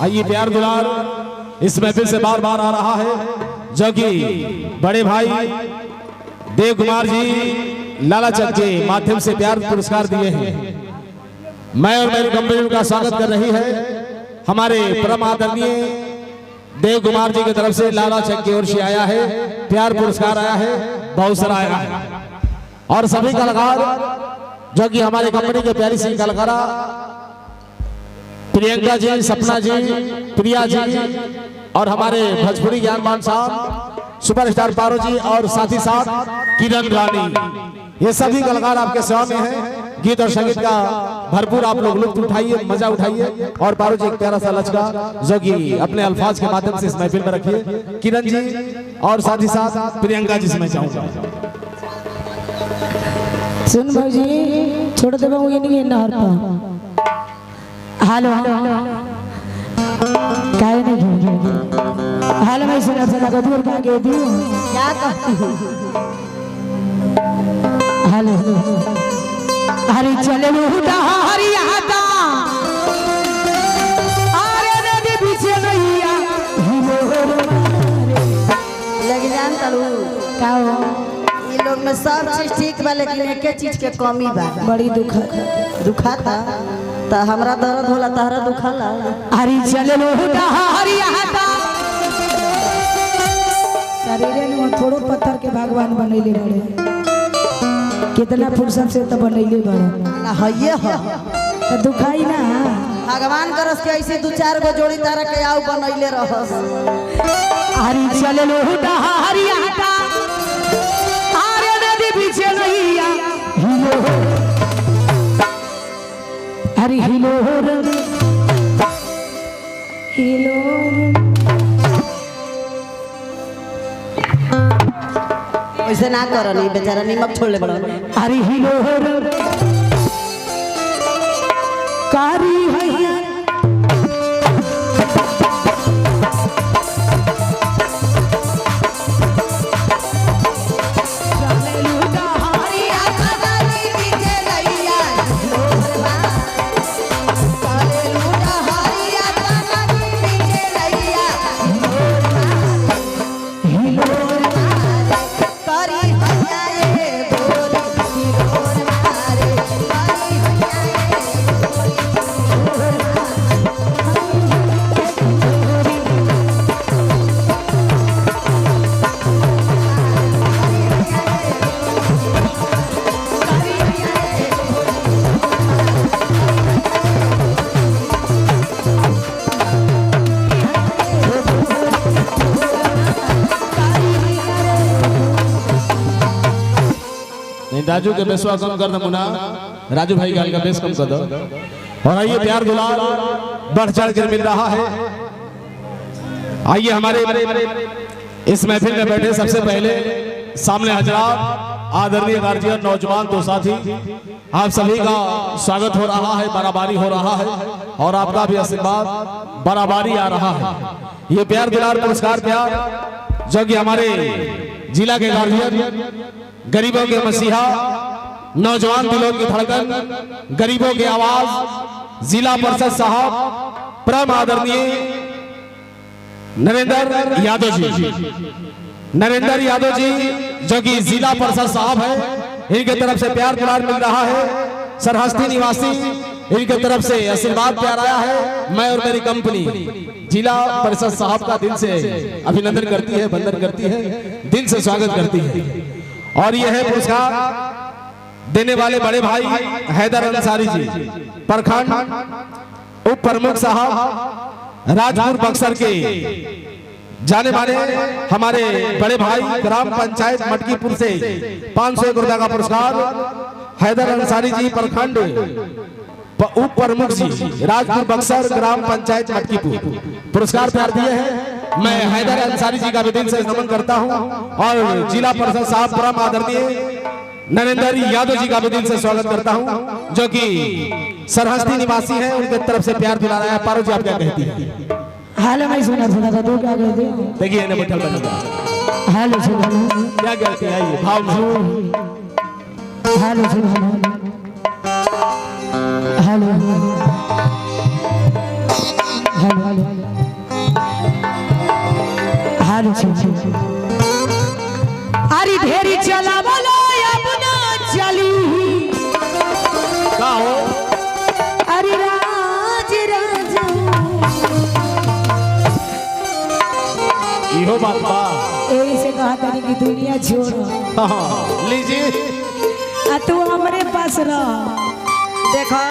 आइए प्यार दुलार इस महफिल से बार बार आ रहा है, जो कि बड़े भाई देव कुमार जी लाला चक के माध्यम से प्यार पुरस्कार दिए हैं। मैं और मेरी कंपनी का स्वागत कर रही है हमारे परम आदरणीय देव कुमार जी की तरफ से लाला चक की ओर से आया है, प्यार पुरस्कार आया है, बहुत सारा आया है। और सभी कलाकार जो कि हमारे कंपनी के प्यारी सी कलाकारा प्रियंका जी, सपना जी, प्रिया जी और हमारे भोजपुरी ज्ञानवान साहब, सुपरस्टार पारो जी और साथ ही साथ किरण रानी, ये सभी कलाकार आपके सेवा में हैं। गीत और संगीत का भरपूर आप लोग लुत्फ उठाइए, मजा उठाइए। और पारो जी एक प्यारा सा लचका जो कि अपने अल्फाज के माध्यम से इस महफिल में रखिए। किरण जी और साथ ही साथ प्रियंका जी से मैं चाहूंगा। सुन भाजी छोड़ दे ये नहीं नहर पर। हेलो काहे नहीं हेलो मैं सुना सुना को दूर का के दी क्या कहती हो। हेलो अरे चले लूटा हरी आता अरे नदी पीछे नहीं आ लग जान तलू का हो ये लोग में सब चीज ठीक बा, लेकिन एक चीज के कमी बा। बड़ी दुखा था तो हमरा दर्द होला, तहरा दुखाला। अरे चले लूटा हरी आता शरीर में थोड़ो पत्थर के भगवान बनैले बड़े, कितना फुर्सत से तो बनैले बड़े हइये ह तो दुखाई ना। भगवान करस के ऐसे दो चार गो जोड़ी तारा के आउ बनैले रहस। अरे चले लूटा हरी आता अरे नदी पीछे नहीं आ हिलो अरे हिलो हिलो ऐसे ना करनी बेचारा नीमक छोड़ ले बड़ा। अरे हिलो कारी हैया राजू के बेसवा कम कर दो मुना, राजू भाई गाल का बेस कम कर दो। और आइए प्यार दुलार बढ़ चढ़ कर मिल रहा है। आइए हमारे इस महफिल में बैठे सबसे पहले सामने हजरात आदरणीय गार्जियन, नौजवान तो साथी, आप सभी का स्वागत हो रहा है, बराबरी हो रहा है और आपका भी आशीर्वाद बराबरी आ रहा है। ये प्यार दुलार पुरस्कार प्यार जो कि हमारे जिला के गार्जियन, गरीबों के मसीहा, नौजवान दिलों की धड़कन, गरीबों की आवाज, जिला परिषद साहब परम आदरणीय नरेंद्र यादव जी जो कि जिला परिषद साहब है, इनके तरफ से प्यार दुलार मिल रहा है। सरहस्ती निवासी, इनके तरफ से आशीर्वाद प्यार आया है। मैं और मेरी कंपनी जिला परिषद साहब का दिल से अभिनंदन करती है, वंदन करती है, दिल से स्वागत करती है। और यह है पुरस्कार देने वाले बड़े भाई हैदर अंसारी जी, प्रखंड उप प्रमुख साहब, राजपुर बक्सर के जाने माने हमारे बड़े भाई, ग्राम पंचायत मटकीपुर से 501 रुपए का पुरस्कार हैदर अंसारी जी, प्रखंड उप प्रमुख जी, राजपुर बक्सर, ग्राम पंचायत मटकीपुर, पुरस्कार प्यार दिए हैं। मैं हैदर अंसारी जी का भी दिल से नमन करता हूं और जिला परिषद साहब परम आदरणीय नरेंद्र यादव जी का भी दिल से स्वागत करता हूं जो कि सरहस्ती निवासी हैं, उनके तरफ से प्यार दुलारा है। पारो जी आप क्या कहती हैं? हेलो मैं सुना था तू क्या कहती है? देखिए इन्हें बैठल बनेगा। हेलो सुना क्या कहती है? आइए भाव में। हेलो सुना हेलो हेलो हेलो अरे ढेरी चला बोलो अब ना चली का हो अरे राज राजा इहो बात बा यही से कहा था कि दुनिया छोड़ लीजिए आ तू हमारे पास रह देखो